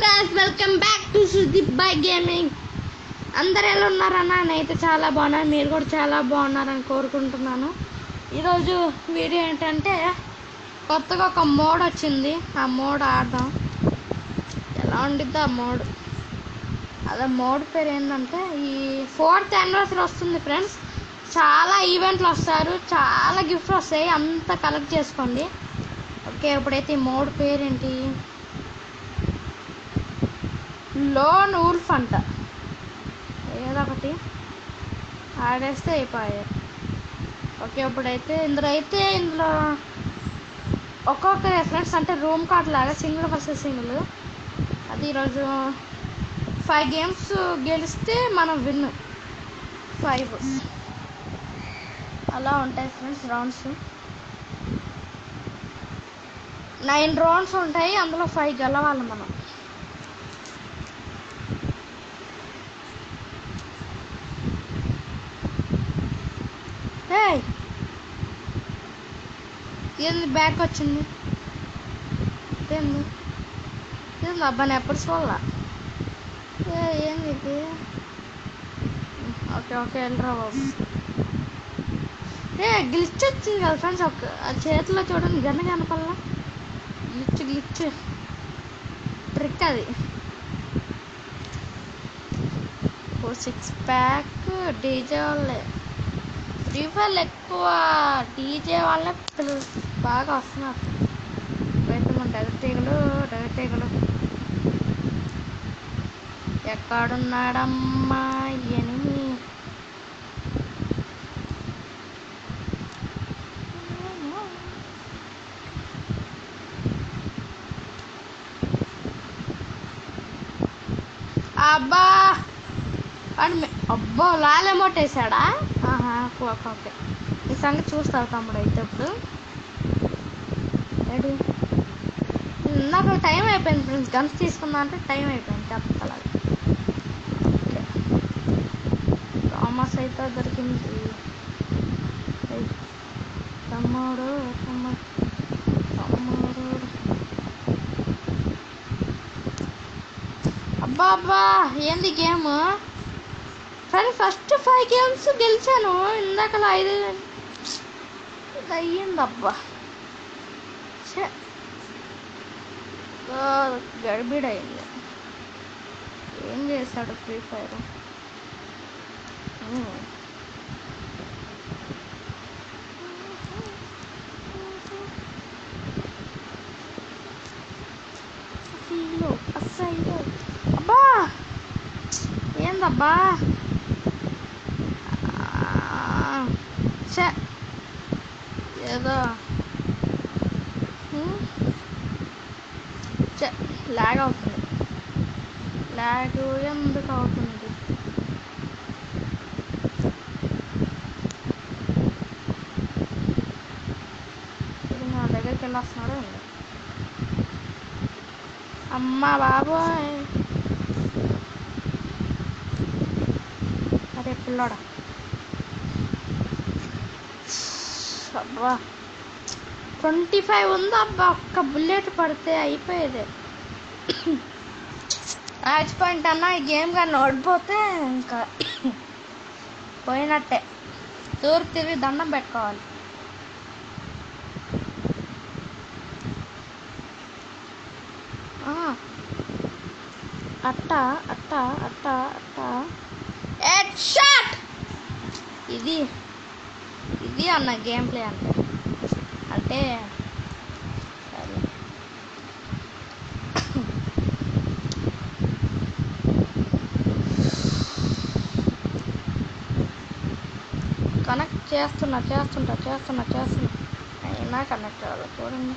Guys welcome back to Sudeep by gaming. అందరు ఎలా ఉన్నారన్నా? నేనైతే చాలా బాగున్నాను, మీరు కూడా చాలా బాగున్నారని కోరుకుంటున్నాను. ఈరోజు వీడియో ఏంటంటే కొత్తగా ఒక మోడ్ వచ్చింది, ఆ మోడ్ ఆడదాం. ఎలా ఉండిద్ది ఆ మోడ్? అదే మోడ్ పేరు ఏంటంటే ఈ 4th యానివర్సరీ వస్తుంది ఫ్రెండ్స్. చాలా ఈవెంట్లు వస్తారు, చాలా గిఫ్ట్స్ వస్తాయి, అంతా కలెక్ట్ చేసుకోండి. ఓకే, ఇప్పుడైతే ఈ మోడ్ పేరేంటి? లోన్ వుల్ఫ్ అంట. ఏదో ఒకటి ఆడేస్తే అయిపోయాయి. ఓకే, ఇప్పుడైతే ఇందులో ఒక్కొక్క రెఫరెన్స్ అంటే రూమ్ కార్డ్ లాగా సింగిల్ వర్సెస్ సింగిల్. అది ఈరోజు 5 గేమ్స్ గెలిస్తే మనం విన్. 5 అలా ఉంటాయి ఫ్రెండ్స్ రౌండ్స్. 9 రౌండ్స్ ఉంటాయి, అందులో 5 గెలవాలి మనం. ఏంది బ్యాక్ వచ్చింది? ఏంది అబ్బా, నేను ఎప్పుడు చూడాల. ఏంది ఇది? ఓకే వెళ్ళరా బాబు. గ్లిచ్ వచ్చింది కదా ఫ్రెండ్స్. ఆ చేతిలో చూడండి, గన్న కనపల్లా. గ్లిచ్ ట్రిక్ అది. 6 ప్యాక్ డీజే వాళ్ళే. ఫ్రీ ఫైర్ ఎక్కువ డీజే వాళ్ళే బాగా వస్తున్నారు. పెట్టమంటారు డగటీగలు. ఎక్కడున్నాడమ్మా ఎనిమి? అబ్బా అబ్బో, లాలేమోటేసాడా? ఓకే, ఈ సంగతి చూస్తావు తమ్ముడు. అయితే ఇప్పుడు రెడీ. నాకు టైం అయిపోయింది ఫ్రెండ్స్. గన్స్ తీసుకుందా అంటే టైం అయిపోయింది చెప్పలాగా. ఓకే, థామస్ అయితే దొరికింది. తమ్ముడు అబ్బా ఏంది గేమ్ ఫ్రెండ్స్? ఫస్ట్ 5 గేమ్స్ గెలిచాను, ఇందాకలా 5 ఇది అయ్యిందబ్బా. గడిబిడయింది. ఏం చేశాడు ఫ్రీ ఫైర్? అబ్బా ఏందబ్బా, ఏదో లాగ్ అవుతుంది. లాగ్ ఎందుకు అవుతుంది? ఇది నా దగ్గరికి వెళ్ళొస్తున్నాడు. అమ్మా బాబోయ్, అరే పిల్లోడా. అబ్బా 25 ఉందా అబ్బా, ఒక్క బుల్లెట్ పడితే అయిపోయేది. మ్యాచ్ పాయింట్ అన్నా ఈ గేమ్ కానీ ఓడిపోతే ఇంకా పోయినట్టే. తూర్పు తిరిగి దండం పెట్టుకోవాలి. అట్టా హెడ్ షాట్. ఇది అన్న గేమ్ ప్లే అంటే సరే. కనెక్ట్ చేస్తున్నా అయినా కనెక్ట్ అవ్వాలి. చూడండి